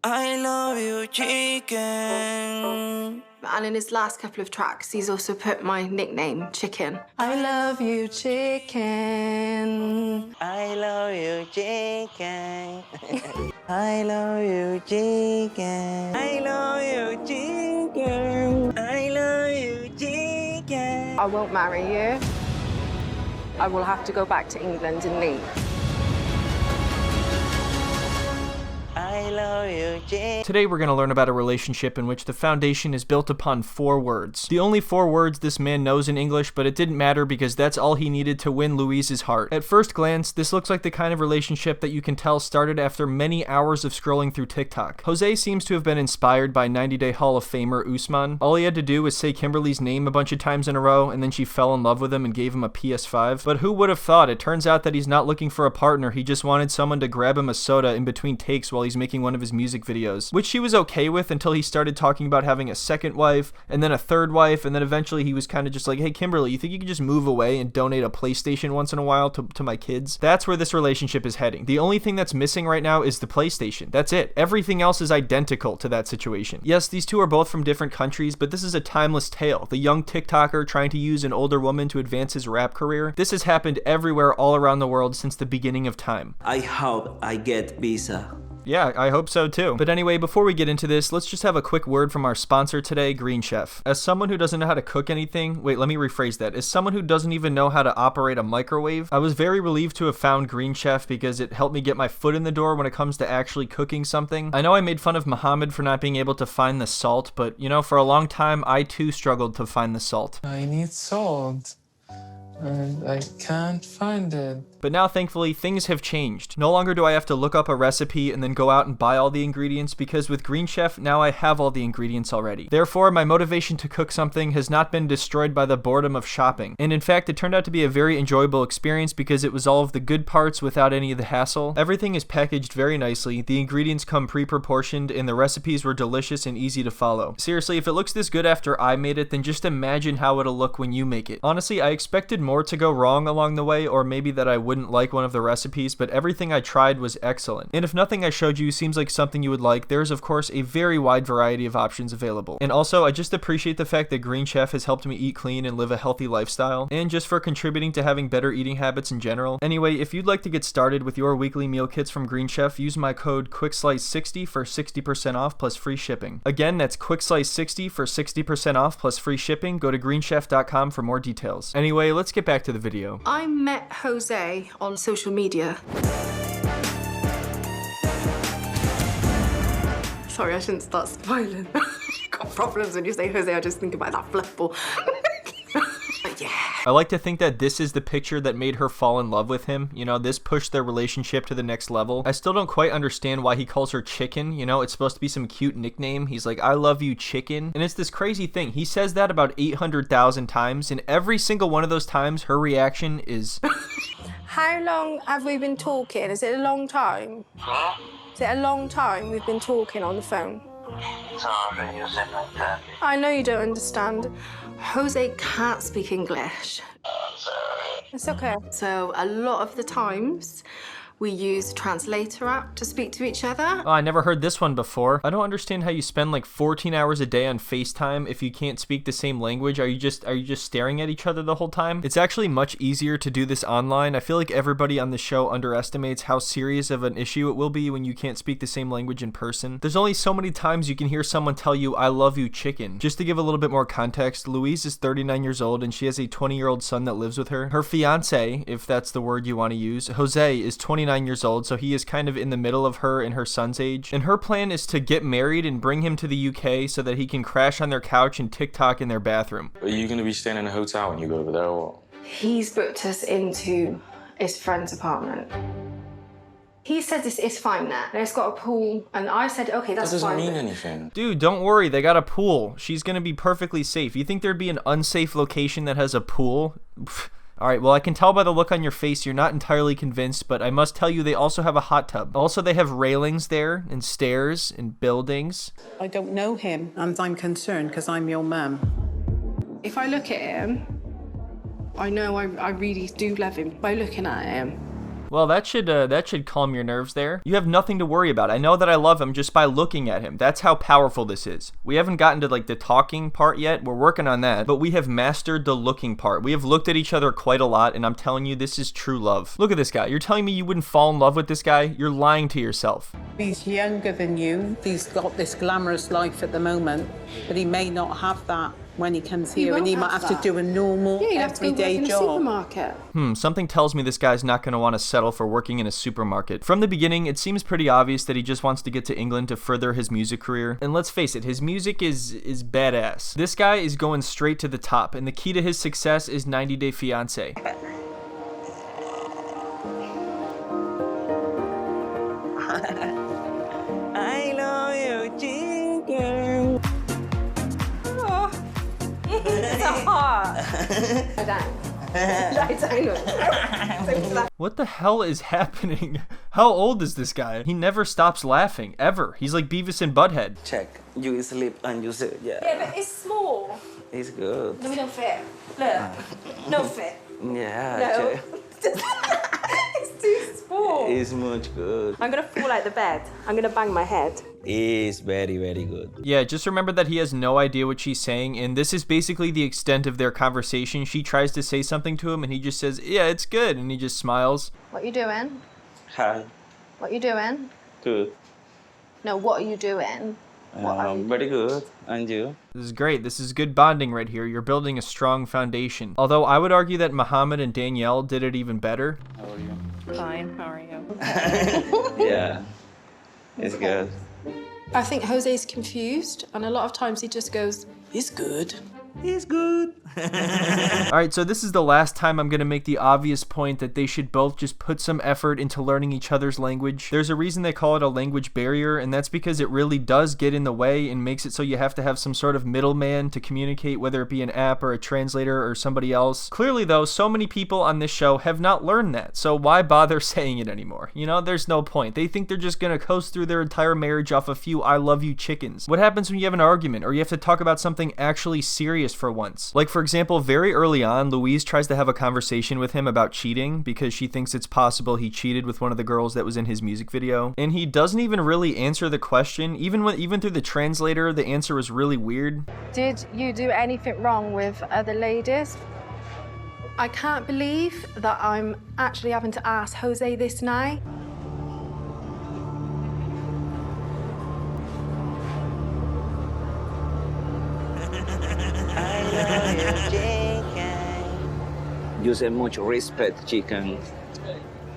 I love you, chicken. And in his last couple of tracks, he's also put my nickname, Chicken. I love you, chicken. I love you, chicken. I love you, chicken. I love you, chicken. I love you, chicken. I won't marry you. I will have to go back to England and leave. I love you, chicken. Today we're going to learn about a relationship in which the foundation is built upon 4 words. The only 4 words this man knows in English, but it didn't matter because that's all he needed to win Louise's heart. At first glance, this looks like the kind of relationship that you can tell started after many hours of scrolling through TikTok. Jose seems to have been inspired by 90-Day Hall of Famer Usman. All he had to do was say Kimberly's name a bunch of times in a row, and then she fell in love with him and gave him a PS5. But who would have thought? It turns out that he's not looking for a partner, he just wanted someone to grab him a soda in between takes while he's making one of his music videos, which she was okay with until he started talking about having a second wife, and then a third wife, and then eventually he was kind of just like, hey Kimberly, you think you could just move away and donate a PlayStation once in a while to my kids? That's where this relationship is heading. The only thing that's missing right now is the PlayStation. That's it. Everything else is identical to that situation. Yes, these two are both from different countries, but this is a timeless tale. The young TikToker trying to use an older woman to advance his rap career. This has happened everywhere all around the world since the beginning of time. I hope I get visa. Yeah, I hope so too. But anyway, before we get into this, let's just have a quick word from our sponsor today, Green Chef. As someone who doesn't know how to cook anything, wait, let me rephrase that. As someone who doesn't even know how to operate a microwave, I was very relieved to have found Green Chef because it helped me get my foot in the door when it comes to actually cooking something. I know I made fun of Muhammad for not being able to find the salt, but you know, for a long time, I too struggled to find the salt. I need salt, and I can't find it. But now, thankfully, things have changed. No longer do I have to look up a recipe and then go out and buy all the ingredients, because with Green Chef, now I have all the ingredients already. Therefore, my motivation to cook something has not been destroyed by the boredom of shopping. And in fact, it turned out to be a very enjoyable experience because it was all of the good parts without any of the hassle. Everything is packaged very nicely, the ingredients come pre-proportioned, and the recipes were delicious and easy to follow. Seriously, if it looks this good after I made it, then just imagine how it'll look when you make it. Honestly, I expected more to go wrong along the way, or maybe that I wouldn't like one of the recipes, but everything I tried was excellent. And if nothing I showed you seems like something you would like, there's of course a very wide variety of options available. And also, I just appreciate the fact that Green Chef has helped me eat clean and live a healthy lifestyle, and just for contributing to having better eating habits in general. Anyway, if you'd like to get started with your weekly meal kits from Green Chef, use my code QUICKSLICE60 for 60% off plus free shipping. Again, that's QUICKSLICE60 for 60% off plus free shipping. Go to greenchef.com for more details. Anyway, let's get back to the video. I met Jose on social media. Sorry, I shouldn't start spoiling. Got problems when you say Jose, I just think about that fluff ball. Yeah. I like to think that this is the picture that made her fall in love with him. You know, this pushed their relationship to the next level. I still don't quite understand why he calls her Chicken. You know, it's supposed to be some cute nickname. He's like, I love you, Chicken. And it's this crazy thing. He says that about 800,000 times, and every single one of those times, her reaction is... How long have we been talking? Is it a long time? Is it a long time we've been talking on the phone? I know you don't understand. Jose can't speak English. It's okay. So a lot of the times, we use a translator app to speak to each other. Oh, I never heard this one before. I don't understand how you spend like 14 hours a day on FaceTime if you can't speak the same language. Are you just staring at each other the whole time? It's actually much easier to do this online. I feel like everybody on the show underestimates how serious of an issue it will be when you can't speak the same language in person. There's only so many times you can hear someone tell you, I love you, Chicken. Just to give a little bit more context, Louise is 39 years old and she has a 20-year-old son that lives with her. Her fiancé, if that's the word you want to use, Jose, is 29 years old, so he is kind of in the middle of her and her son's age. And her plan is to get married and bring him to the UK so that he can crash on their couch and TikTok in their bathroom. Are you going to be staying in a hotel when you go over there, or what? He's booked us into his friend's apartment. He said it's fine there. It's got a pool, and I said, okay, that's fine. That doesn't mean anything. Dude, don't worry, they got a pool. She's gonna be perfectly safe. You think there'd be an unsafe location that has a pool? Alright, well I can tell by the look on your face you're not entirely convinced, but I must tell you they also have a hot tub. Also, they have railings there, and stairs, and buildings. I don't know him, and I'm concerned because I'm your mum. If I look at him, I know I really do love him by looking at him. Well, that should calm your nerves there. You have nothing to worry about. I know that I love him just by looking at him. That's how powerful this is. We haven't gotten to like the talking part yet. We're working on that, but we have mastered the looking part. We have looked at each other quite a lot, and I'm telling you, this is true love. Look at this guy. You're telling me you wouldn't fall in love with this guy? You're lying to yourself. He's younger than you. He's got this glamorous life at the moment, but he may not have that when he comes here, and he might have to do a normal, everyday job. Supermarket. Something tells me this guy's not going to want to settle for working in a supermarket. From the beginning, it seems pretty obvious that he just wants to get to England to further his music career. And let's face it, his music is badass. This guy is going straight to the top, and the key to his success is 90 Day Fiancé. I love you, chicken. What the hell is happening? How old is this guy? He never stops laughing, ever. He's like Beavis and Butthead. Check. You sleep and you sit. Yeah. Yeah, but it's small. It's good. No, we don't fit. Look. No fit. Yeah. No. Check. It's too small. It's much good. I'm gonna fall out the bed. I'm gonna bang my head. It's very, very good. Yeah, just remember that he has no idea what she's saying, and this is basically the extent of their conversation. She tries to say something to him, and he just says, yeah, it's good, and he just smiles. What you doing? Hi. What you doing? Good. No, what are you doing? Very good. And you? This is great. This is good bonding right here. You're building a strong foundation. Although I would argue that Muhammad and Danielle did it even better. How are you? Fine, how are you? Yeah. It's good. I think Jose's confused, and a lot of times he just goes, It's good. It's good. Alright, so this is the last time I'm going to make the obvious point that they should both just put some effort into learning each other's language. There's a reason they call it a language barrier, and that's because it really does get in the way and makes it so you have to have some sort of middleman to communicate, whether it be an app or a translator or somebody else. Clearly though, so many people on this show have not learned that, so why bother saying it anymore? You know, there's no point. They think they're just going to coast through their entire marriage off a few I love you chickens. What happens when you have an argument or you have to talk about something actually serious for once? Like for example, very early on, Louise tries to have a conversation with him about cheating because she thinks it's possible he cheated with one of the girls that was in his music video. And he doesn't even really answer the question. Even through the translator, the answer was really weird. did you do anything wrong with other ladies? I can't believe that I'm actually having to ask Jose this now. I love you, chicken. You say much respect, chicken.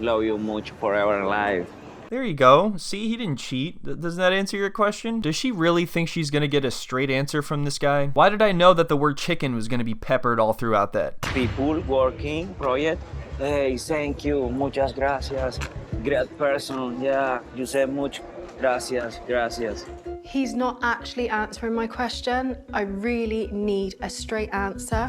Love you much forever and life. There you go. See, he didn't cheat. Doesn't that answer your question? Does she really think she's gonna get a straight answer from this guy? Why did I know that the word chicken was gonna be peppered all throughout that? People working project. Hey, thank you. Muchas gracias. Great person. Yeah, you say much gracias. Gracias. He's not actually answering my question. I really need a straight answer.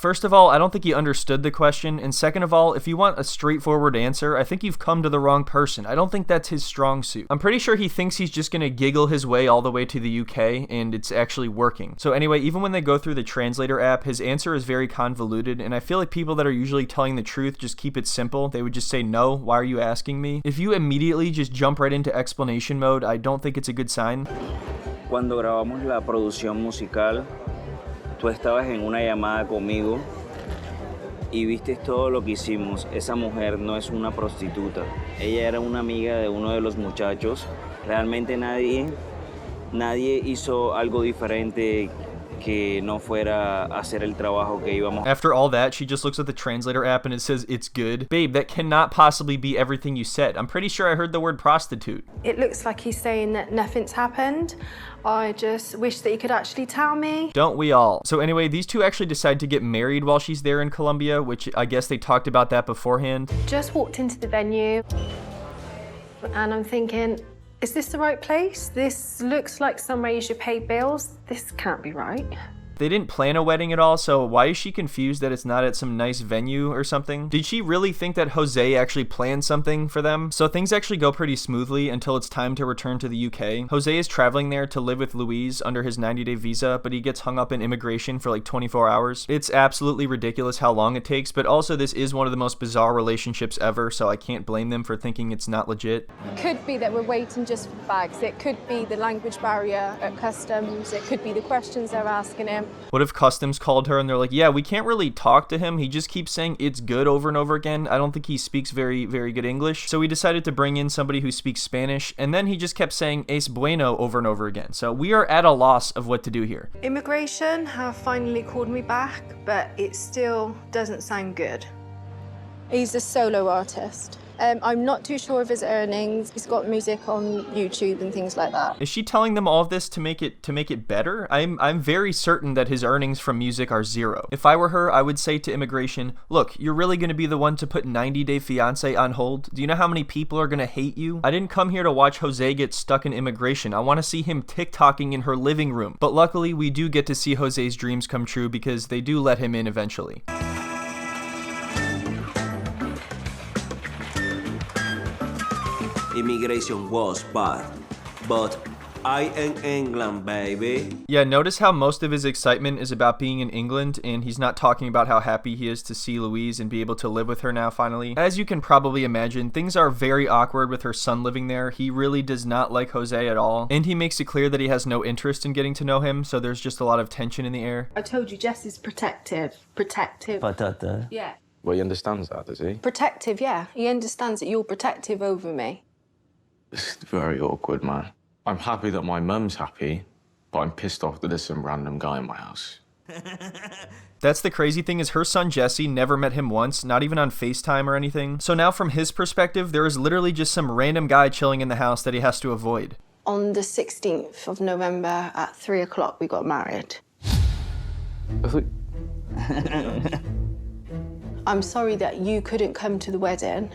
First of all, I don't think he understood the question, and second of all, if you want a straightforward answer, I think you've come to the wrong person. I don't think that's his strong suit. I'm pretty sure he thinks he's just gonna giggle his way all the way to the UK, and it's actually working. So anyway, even when they go through the translator app, his answer is very convoluted, and I feel like people that are usually telling the truth just keep it simple. They would just say, no, why are you asking me? If you immediately just jump right into explanation mode, I don't think it's a good sign. Cuando grabamos la producción musical, tú estabas en una llamada conmigo y viste todo lo que hicimos. Esa mujer no es una prostituta. Ella era una amiga de uno de los muchachos. Realmente nadie hizo algo diferente que no fuera a hacer el trabajo que íbamos. After all that, she just looks at the translator app and it says, it's good. Babe, that cannot possibly be everything you said. I'm pretty sure I heard the word prostitute. It looks like he's saying that nothing's happened. I just wish that he could actually tell me. Don't we all? So anyway, these two actually decide to get married while she's there in Colombia, which I guess they talked about that beforehand. Just walked into the venue and I'm thinking, is this the right place? This looks like somewhere you should pay bills. This can't be right. They didn't plan a wedding at all, so why is she confused that it's not at some nice venue or something? Did she really think that Jose actually planned something for them? So things actually go pretty smoothly until it's time to return to the UK. Jose is traveling there to live with Louise under his 90-day visa, but he gets hung up in immigration for like 24 hours. It's absolutely ridiculous how long it takes, but also this is one of the most bizarre relationships ever, so I can't blame them for thinking it's not legit. It could be that we're waiting just for the bags. It could be the language barrier at customs. It could be the questions they're asking him. What if customs called her and they're like, yeah, we can't really talk to him. He just keeps saying it's good over and over again. I don't think he speaks very, very good English. So we decided to bring in somebody who speaks Spanish, and then he just kept saying es bueno over and over again. So we are at a loss of what to do here. Immigration have finally called me back, but it still doesn't sound good. He's a solo artist. I'm not too sure of his earnings. He's got music on YouTube and things like that. Is she telling them all of this to make it better? I'm very certain that his earnings from music are zero. If I were her, I would say to immigration, look, you're really going to be the one to put 90-day fiancé on hold? Do you know how many people are going to hate you? I didn't come here to watch Jose get stuck in immigration. I want to see him TikToking in her living room. But luckily, we do get to see Jose's dreams come true because they do let him in eventually. Immigration was bad, but I in England, baby. Yeah, notice how most of his excitement is about being in England, and he's not talking about how happy he is to see Louise and be able to live with her now finally. As you can probably imagine, things are very awkward with her son living there. He really does not like Jose at all, and he makes it clear that he has no interest in getting to know him, so there's just a lot of tension in the air. I told you, Jess is protective. Protective. Patata. Yeah. Well, he understands that, does he? Protective, yeah. He understands that you're protective over me. It's very awkward, man. I'm happy that my mum's happy, but I'm pissed off that there's some random guy in my house. That's the crazy thing is her son Jesse never met him once, not even on FaceTime or anything. So now from his perspective, there is literally just some random guy chilling in the house that he has to avoid. On the 16th of November at 3 o'clock, we got married. I'm sorry that you couldn't come to the wedding.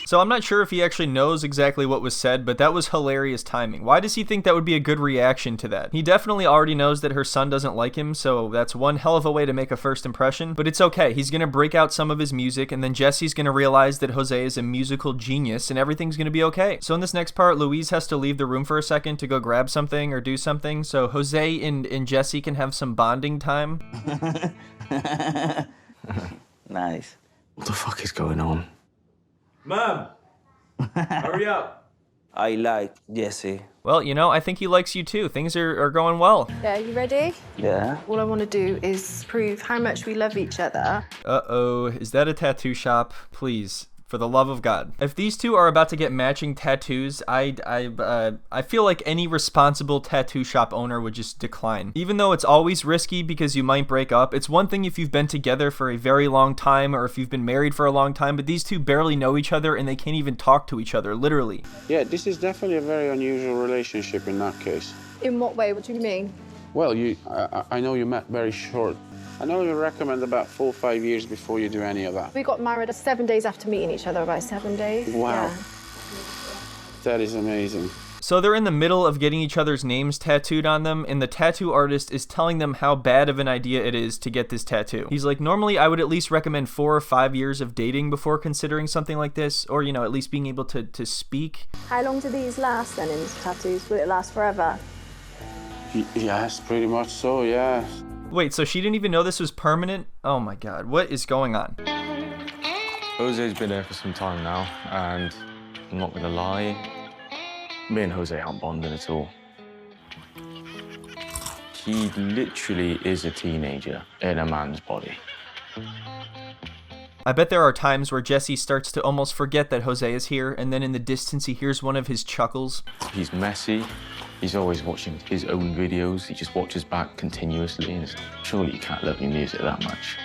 So I'm not sure if he actually knows exactly what was said, but that was hilarious timing. Why does he think that would be a good reaction to that? He definitely already knows that her son doesn't like him, so that's one hell of a way to make a first impression, but it's okay. He's gonna break out some of his music, and then Jesse's gonna realize that Jose is a musical genius, and everything's gonna be okay. So in this next part, Louise has to leave the room for a second to go grab something or do something, so Jose and Jesse can have some bonding time. Nice. What the fuck is going on? Mom, hurry up. I like Jesse. Well, you know, I think he likes you too. Things are going well. Yeah, you ready? Yeah. All I want to do is prove how much we love each other. Uh-oh, is that a tattoo shop? Please. For the love of God. If these two are about to get matching tattoos, I feel like any responsible tattoo shop owner would just decline. Even though it's always risky because you might break up, it's one thing if you've been together for a very long time or if you've been married for a long time, but these two barely know each other and they can't even talk to each other, literally. Yeah, this is definitely a very unusual relationship in that case. In what way? What do you mean? Well, I know you met very short. I know you recommend about 4 or 5 years before you do any of that. We got married 7 days after meeting each other, about 7 days. Wow. Yeah. That is amazing. So they're in the middle of getting each other's names tattooed on them, and the tattoo artist is telling them how bad of an idea it is to get this tattoo. He's like, normally I would at least recommend 4 or 5 years of dating before considering something like this, or, you know, at least being able to speak. How long do these last then in these tattoos? Will it last forever? Yes, pretty much so, yeah. Wait, so she didn't even know this was permanent? Oh my God, what is going on? Jose's been here for some time now, and I'm not gonna lie, me and Jose aren't bonding at all. He literally is a teenager in a man's body. I bet there are times where Jesse starts to almost forget that Jose is here, and then in the distance he hears one of his chuckles. He's messy. He's always watching his own videos. He just watches back continuously, and surely you can't love your music that much.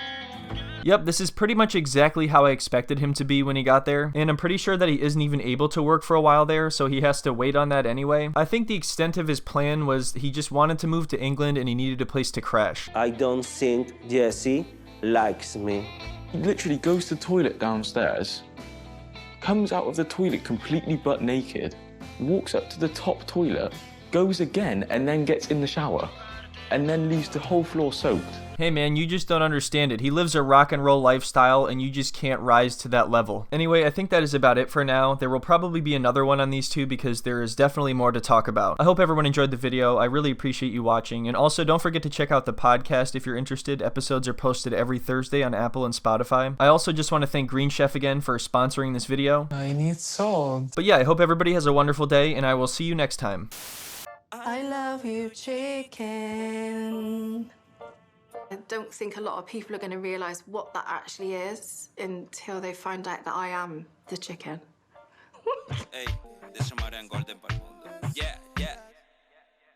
Yep, this is pretty much exactly how I expected him to be when he got there, and I'm pretty sure that he isn't even able to work for a while there, so he has to wait on that anyway. I think the extent of his plan was he just wanted to move to England and he needed a place to crash. I don't think Jesse likes me. He literally goes to the toilet downstairs, comes out of the toilet completely butt naked, walks up to the top toilet, goes again, and then gets in the shower. and then leaves the whole floor soaked. Hey man, you just don't understand it. He lives a rock and roll lifestyle and you just can't rise to that level. Anyway, I think that is about it for now. There will probably be another one on these two because there is definitely more to talk about. I hope everyone enjoyed the video. I really appreciate you watching. And also don't forget to check out the podcast if you're interested. Episodes are posted every Thursday on Apple and Spotify. I also just want to thank Green Chef again for sponsoring this video. I need salt. But yeah, I hope everybody has a wonderful day and I will see you next time. I love you, chicken. I don't think a lot of people are going to realise what that actually is until they find out that I am the chicken. Hey, this is my